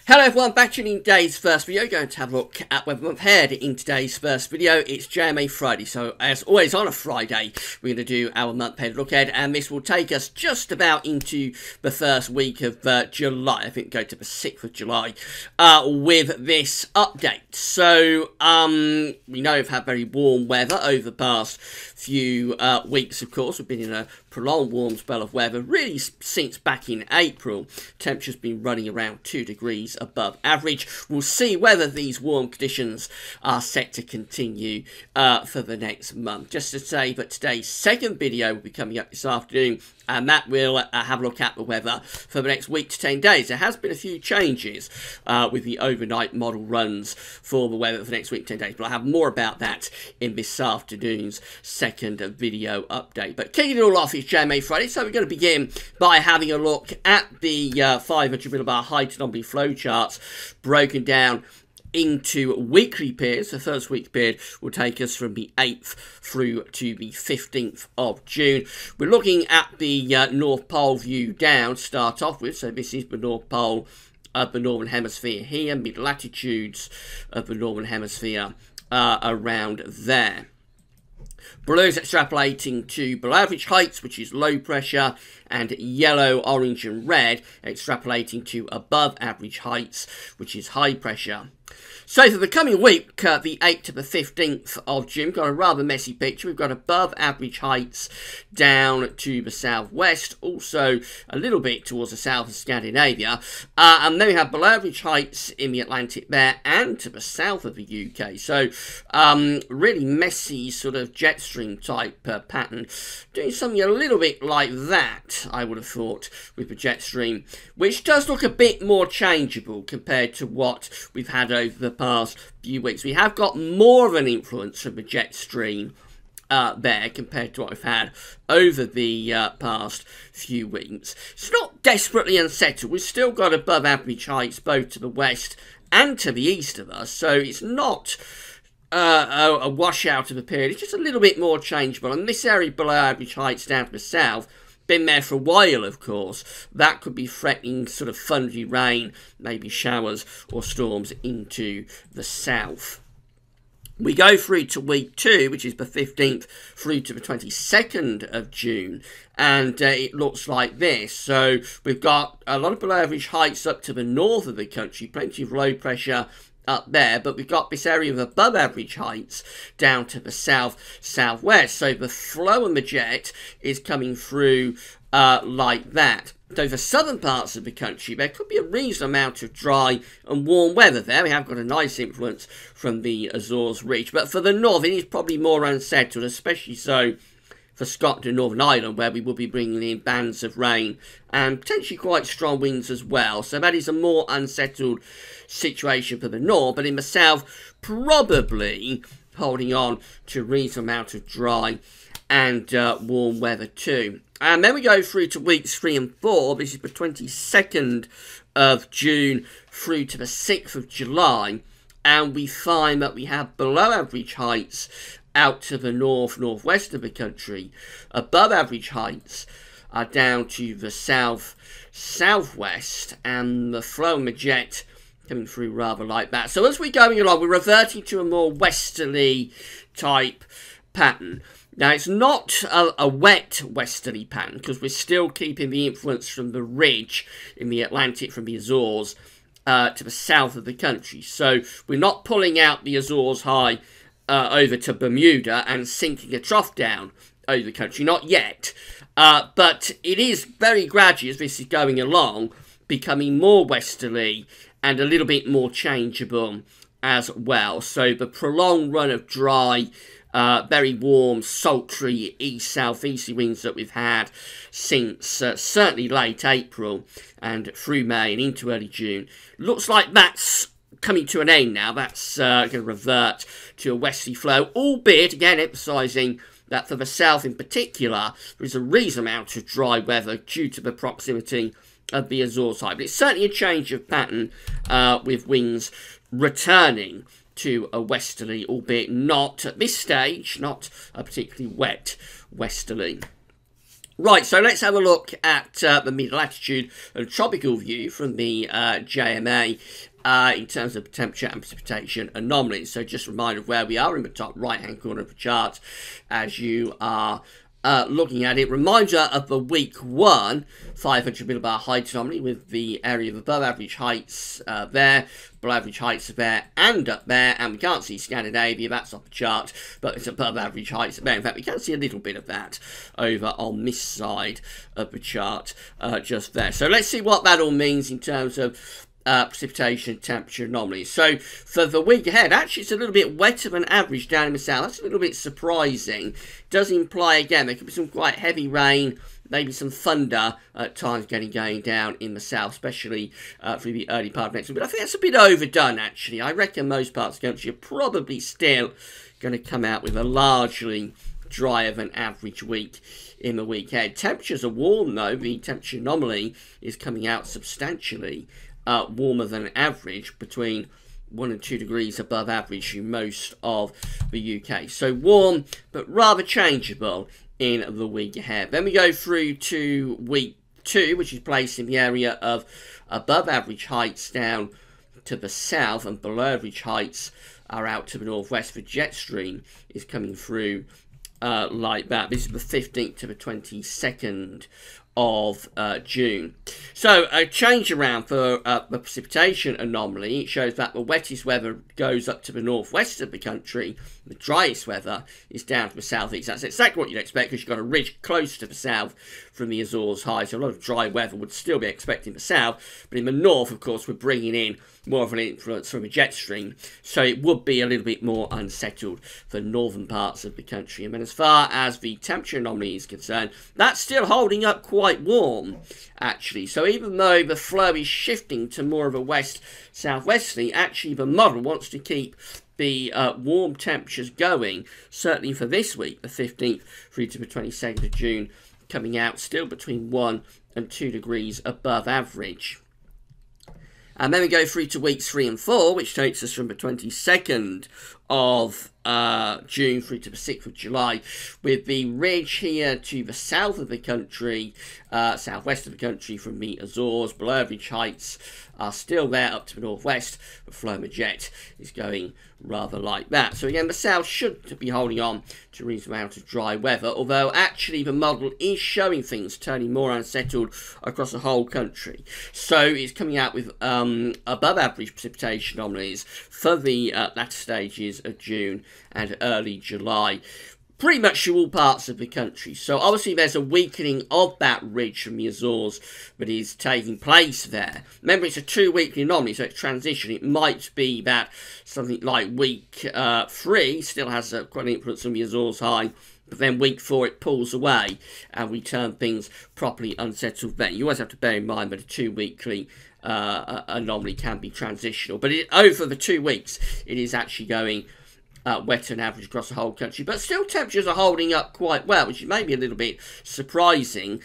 Hello everyone, back to today's first video. Going to have a look at weather month ahead in today's first video. It's JMA Friday, so as always on a Friday, we're going to do our month ahead look ahead, and this will take us just about into the first week of July. I think go to the 6th of July with this update. So, we know we've had very warm weather over the past few weeks, of course. We've been in a prolonged warm spell of weather, really since back in April. Temperature's been running around 2 degrees above average. We'll see whether these warm conditions are set to continue for the next month. Just to say that today's second video will be coming up this afternoon, and that will have a look at the weather for the next week to 10 days. There has been a few changes with the overnight model runs for the weather for the next week to 10 days, but I'll have more about that in this afternoon's second video update. But kicking it all off is JMA Friday, so we're going to begin by having a look at the 500 millibar height anomaly flow charts broken down into weekly periods. The first week period will take us from the 8th through to the 15th of June. We're looking at the North Pole view down to start off with. So this is the North Pole of the Northern Hemisphere here, mid-latitudes of the Northern Hemisphere around there. Blue is extrapolating to below average heights, which is low pressure, and yellow, orange and red extrapolating to above average heights, which is high pressure. So for the coming week, the 8th to the 15th of June, we've got a rather messy picture. We've got above average heights down to the southwest, also a little bit towards the south of Scandinavia. And then we have below average heights in the Atlantic there and to the south of the UK. So really messy sort of jet stream type pattern. Doing something a little bit like that, I would have thought, with the jet stream, which does look a bit more changeable compared to what we've had over the past few weeks. We have got more of an influence from the jet stream there compared to what we've had over the past few weeks. It's not desperately unsettled. We've still got above average heights both to the west and to the east of us, so it's not a washout of a period. It's just a little bit more changeable, and this area below average heights down to the south, been there for a while, of course. That could be threatening sort of thundery rain, maybe showers or storms into the south. We go through to week 2, which is the 15th through to the 22nd of June, and it looks like this. So we've got a lot of below average heights up to the north of the country, plenty of low pressure up there, but we've got this area of above average heights down to the southwest. So the flow and the jet is coming through like that. So the southern parts of the country, there could be a reasonable amount of dry and warm weather there. We have got a nice influence from the Azores Ridge, but for the north it is probably more unsettled, especially so for Scotland and Northern Ireland, where we will be bringing in bands of rain and potentially quite strong winds as well. So that is a more unsettled situation for the north, but in the south, probably holding on to a reasonable amount of dry and warm weather too. And then we go through to weeks 3 and 4. This is the 22nd of June through to the 6th of July, and we find that we have below average heights out to the northwest of the country. Above average heights are down to the southwest, and the flow and the jet coming through rather like that. So as we're going along, we're reverting to a more westerly type pattern. Now, it's not a wet westerly pattern, because we're still keeping the influence from the ridge in the Atlantic from the Azores to the south of the country. So we're not pulling out the Azores high over to Bermuda and sinking a trough down over the country. Not yet. But it is very gradually, as this is going along, becoming more westerly and a little bit more changeable as well. So the prolonged run of dry, very warm, sultry east-southeasterly winds that we've had since certainly late April and through May and into early June, looks like that's coming to an end now. That's going to revert to a westerly flow, albeit, again, emphasising that for the south in particular, there is a reasonable amount of dry weather due to the proximity of the Azores High. But it's certainly a change of pattern with winds returning to a westerly, albeit not at this stage, not a particularly wet westerly. Right, so let's have a look at the mid-latitude and tropical view from the JMA in terms of temperature and precipitation anomalies. So just a reminder of where we are in the top right-hand corner of the chart as you are looking at it. Reminder of the week 1 500 millibar height anomaly with the area of above average heights there, below average heights there and up there, and we can't see Scandinavia, that's off the chart, but it's above average heights there. In fact, we can see a little bit of that over on this side of the chart just there. So let's see what that all means in terms of precipitation, temperature anomalies. So for the week ahead, actually it's a little bit wetter than average down in the south. That's a little bit surprising. Does imply, again, there could be some quite heavy rain, maybe some thunder at times going down in the south, especially through the early part of next week. But I think that's a bit overdone, actually. I reckon most parts of the country are probably still going to come out with a largely drier than average week in the week ahead. Temperatures are warm, though. The temperature anomaly is coming out substantially warmer than average, between 1 and 2 degrees above average in most of the UK. So warm, but rather changeable in the week ahead. Then we go through to week 2, which is placed in the area of above average heights down to the south, and below average heights are out to the northwest. The jet stream is coming through like that. This is the 15th to the 22nd of June. So a change around for the precipitation anomaly. It shows that the wettest weather goes up to the northwest of the country. The driest weather is down to the southeast. That's exactly what you'd expect, because you've got a ridge close to the south from the Azores high. So a lot of dry weather would still be expected in the south. But in the north, of course, we're bringing in more of an influence from a jet stream. So it would be a little bit more unsettled for northern parts of the country. And then as far as the temperature anomaly is concerned, that's still holding up quite warm, actually. So even though the flow is shifting to more of a west-southwesterly, actually the model wants to keep the warm temperatures going, certainly for this week, the 15th through to the 22nd of June, coming out still between 1 and 2 degrees above average. And then we go through to weeks 3 and 4, which takes us from the 22nd of June through to the 6th of July, with the ridge here to the south of the country, southwest of the country from the Azores. Below average heights are still there up to the northwest, but flow of jet is going rather like that. So again, the south should be holding on to a reasonable amount of dry weather, although actually the model is showing things turning more unsettled across the whole country. So it's coming out with above average precipitation anomalies for the latter stages of June and early July, pretty much to all parts of the country. So obviously there's a weakening of that ridge from the Azores that is taking place there. Remember, it's a 2-weekly anomaly, so it's transition. It might be that something like week 3 still has quite an influence on the Azores high, but then week 4 it pulls away and we turn things properly unsettled then. You always have to bear in mind that a 2-weekly anomaly can be transitional, but over the 2 weeks it is actually going wetter than average across the whole country. But still temperatures are holding up quite well, which is maybe a little bit surprising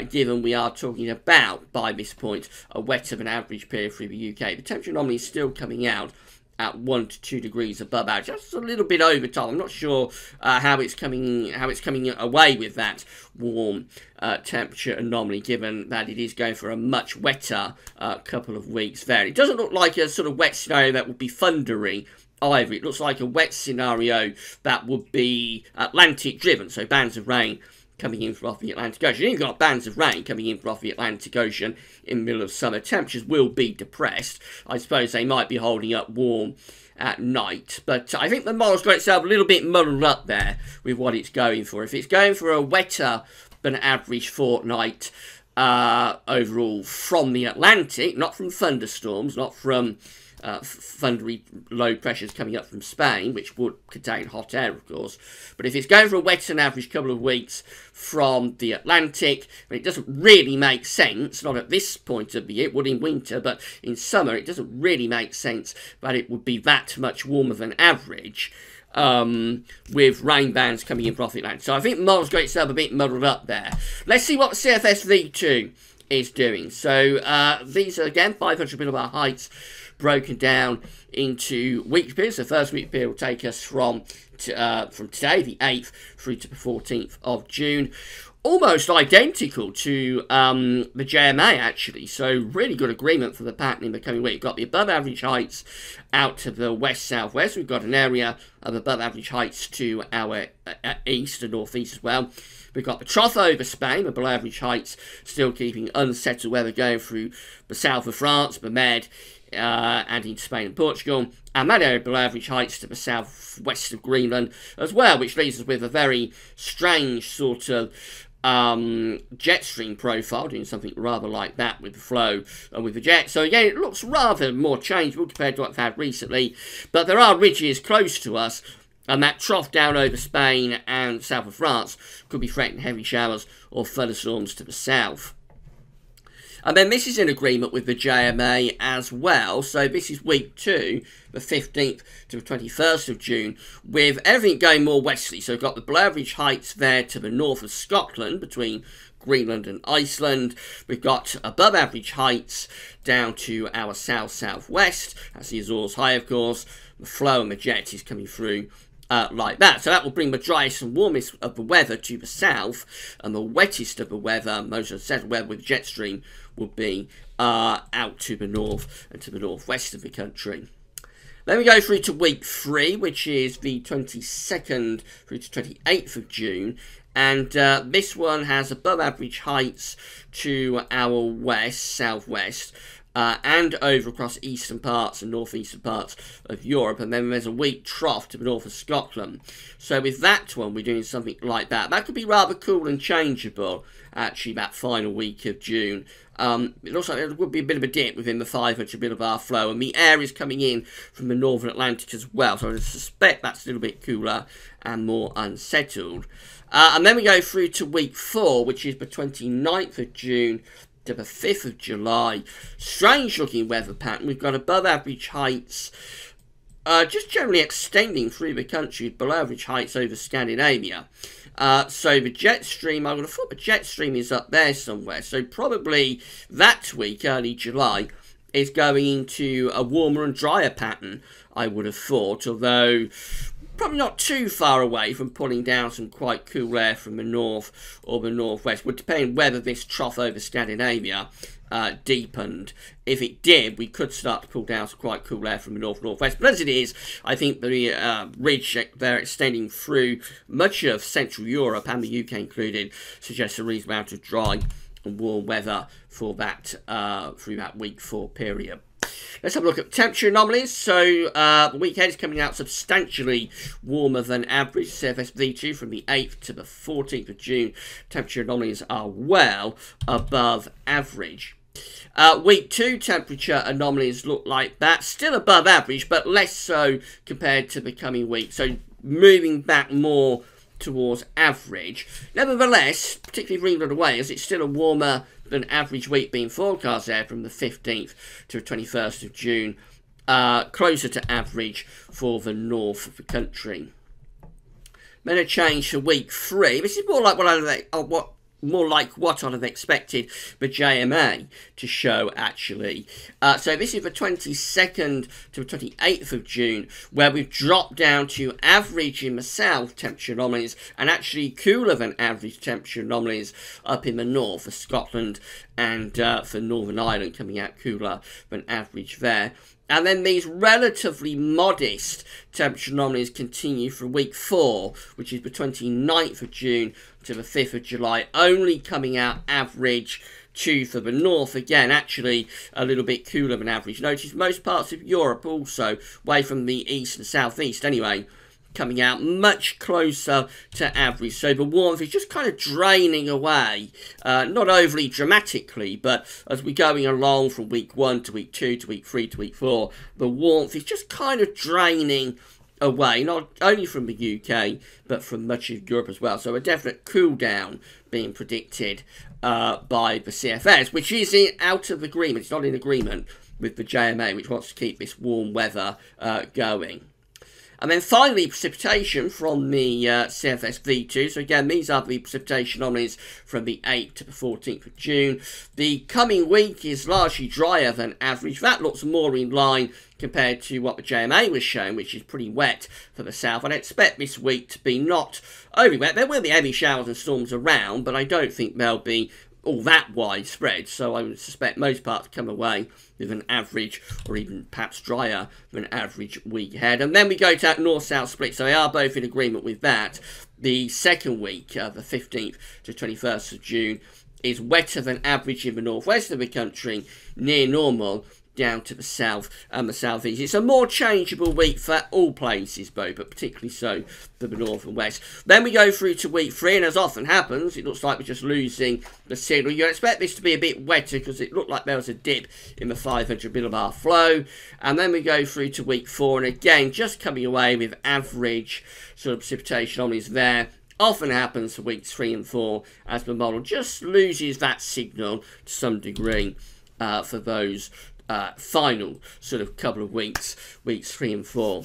given we are talking about, by this point, a wetter than average period through the UK. The temperature anomaly is still coming out at 1 to 2 degrees above average. Just a little bit over time. I'm not sure how it's coming away with that warm temperature anomaly, given that it is going for a much wetter couple of weeks there. It doesn't look like a sort of wet scenario that would be thundery either. It looks like a wet scenario that would be Atlantic driven, so bands of rain coming in from off the Atlantic Ocean. You've got bands of rain coming in from off the Atlantic Ocean in the middle of summer. Temperatures will be depressed. I suppose they might be holding up warm at night, but I think the model's got itself a little bit muddled up there with what it's going for. If it's going for a wetter than average fortnight overall from the Atlantic, not from thunderstorms, not from thundery low pressures coming up from Spain, which would contain hot air, of course. But if it's going for a wetter than average couple of weeks from the Atlantic, it doesn't really make sense, not at this point of the year. It would in winter, but in summer it doesn't really make sense that it would be that much warmer than average, with rain bands coming in from off the Atlantic. So I think the model's got itself a bit muddled up there. Let's see what the CFS V2 is doing. So these are, again, 500 millibar heights, broken down into week periods. The first week period will take us from today, the 8th, through to the 14th of June. almost identical to the JMA, actually. So really good agreement for the pattern in the coming week. We've got the above average heights out to the west-southwest. We've got an area of above average heights to our east and northeast as well. We've got the trough over Spain, the below average heights still keeping unsettled weather going through the south of France, the Med, and into Spain and Portugal. And that area below average heights to the southwest of Greenland as well, which leaves us with a very strange sort of jet stream profile, doing something rather like that with the flow and with the jet. So again, it looks rather more changeable compared to what we've had recently, but there are ridges close to us, and that trough down over Spain and south of France could be threatening heavy showers or thunderstorms to the south. And then this is in agreement with the JMA as well. So this is week 2, the 15th to the 21st of June, with everything going more westerly. So we've got the below average heights there to the north of Scotland, between Greenland and Iceland. We've got above average heights down to our south-southwest. That's the Azores High, of course. The flow and the jet is coming through like that. So that will bring the driest and warmest of the weather to the south, and the wettest of the weather, most unsettled weather with jet stream, will be out to the north and to the northwest of the country. Then we go through to week 3, which is the 22nd through to 28th of June. And this one has above average heights to our west, southwest, and over across eastern parts and northeastern parts of Europe. And then there's a weak trough to the north of Scotland. So with that one, we're doing something like that. That could be rather cool and changeable, actually, that final week of June. It looks like there would be a bit of a dip within the 500 millibar flow, and the air is coming in from the northern Atlantic as well, so I suspect that's a little bit cooler and more unsettled. And then we go through to week 4, which is the 29th of June to the 5th of July. Strange looking weather pattern. We've got above average heights just generally extending through the country, below average heights over Scandinavia. So the jet stream, I would have thought the jet stream is up there somewhere. So probably that week, early July, is going into a warmer and drier pattern, I would have thought. Although probably not too far away from pulling down some quite cool air from the north or the northwest. Would depend whether this trough over Scandinavia deepened. If it did, we could start to pull down some quite cool air from the northwest. But as it is, I think the ridge there extending through much of Central Europe, and the UK included, suggests a reasonable amount of dry and warm weather for that through that week 4 period. Let's have a look at temperature anomalies. So the weekend is coming out substantially warmer than average. CFS V2 from the 8th to the 14th of June. Temperature anomalies are well above average. Week 2 temperature anomalies look like that. Still above average, but less so compared to the coming week. So moving back more towards average. Nevertheless, particularly Greenland away, as it's still a warmer than average week being forecast there from the 15th to the 21st of June. Closer to average for the north of the country. Then a change for week 3. This is more like what I'd have expected the JMA to show, actually. So this is the 22nd to the 28th of June, where we've dropped down to average in the south temperature anomalies, and actually cooler than average temperature anomalies up in the north for Scotland and for Northern Ireland, coming out cooler than average there. And then these relatively modest temperature anomalies continue for week 4, which is the 29th of June to the 5th of July, only coming out average to for the north. Again, actually a little bit cooler than average. Notice most parts of Europe also, away from the east and southeast anyway, coming out much closer to average. So the warmth is just kind of draining away, not overly dramatically, but as we're going along from week 1 to week 2 to week 3 to week 4, the warmth is just kind of draining away, not only from the UK, but from much of Europe as well. So a definite cool down being predicted by the CFS, which is out of agreement. It's not in agreement with the JMA, which wants to keep this warm weather going. And then finally, precipitation from the CFS V2. So again, these are the precipitation anomalies from the 8th to the 14th of June. The coming week is largely drier than average. That looks more in line compared to what the JMA was showing, which is pretty wet for the south. I'd expect this week to be not overly wet. There will be heavy showers and storms around, but I don't think they'll be all that widespread, so I would suspect most parts come away with an average or even perhaps drier than an average week ahead. And then we go to that north-south split, so they are both in agreement with that. The second week, the 15th to 21st of June, is wetter than average in the northwest of the country, near normal down to the south and the southeast. It's a more changeable week for all places, though, but particularly so for the north and west. Then we go through to week 3, and as often happens, it looks like we're just losing the signal. You expect this to be a bit wetter because it looked like there was a dip in the 500 millibar flow. And then we go through to week 4, and again, just coming away with average sort of precipitation anomalies there. Often happens for weeks 3 and 4 as the model just loses that signal to some degree for those final sort of couple of weeks 3 and 4.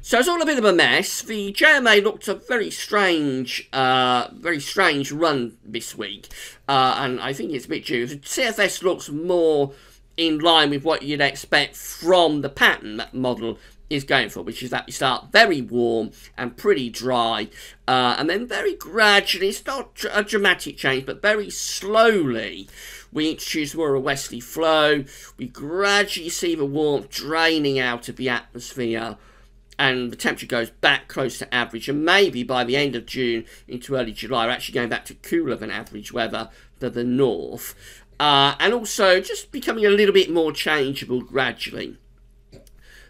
So it's all a bit of a mess. The JMA looked a very strange run this week, and I think it's a bit due. The CFS looks more in line with what you'd expect from the pattern that model is going for, which is that we start very warm and pretty dry, and then very gradually, it's not a dramatic change, but very slowly, we introduce more of a westerly flow. We gradually see the warmth draining out of the atmosphere, and the temperature goes back close to average, and maybe by the end of June into early July, we're actually going back to cooler than average weather to the north, and also just becoming a little bit more changeable gradually.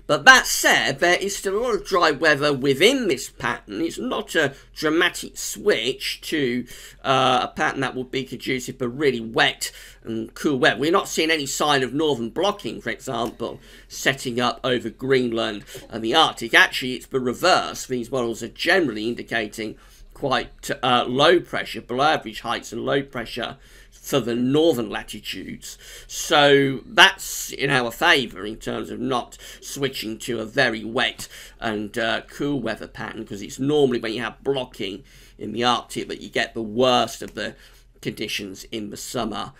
But that said, there is still a lot of dry weather within this pattern. It's not a dramatic switch to a pattern that would be conducive for really wet and cool weather. We're not seeing any sign of northern blocking, for example, setting up over Greenland and the Arctic. Actually, it's the reverse. These models are generally indicating quite low pressure, below average heights and low pressure for the northern latitudes. So that's in our favour in terms of not switching to a very wet and cool weather pattern, because it's normally when you have blocking in the Arctic that you get the worst of the conditions in the summer.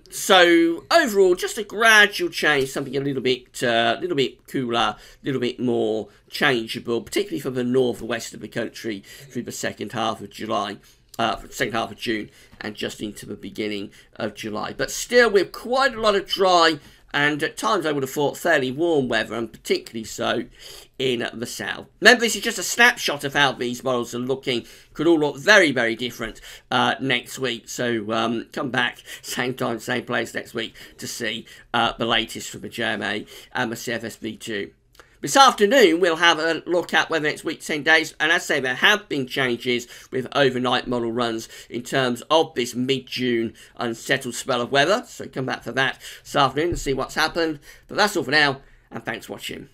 So overall, just a gradual change, something a little bit cooler, a little bit more changeable, particularly for the north and west of the country through the second half of July. Second half of June and just into the beginning of July. But still with quite a lot of dry and at times I would have thought fairly warm weather, and particularly so in the south. Remember, this is just a snapshot of how these models are looking. Could all look very, very different next week. So come back, same time, same place next week to see the latest from the JMA and the CFS V2. This afternoon, we'll have a look at whether it's week 10 days, and as I say, there have been changes with overnight model runs in terms of this mid-June unsettled spell of weather, so come back for that this afternoon and see what's happened. But that's all for now, and thanks for watching.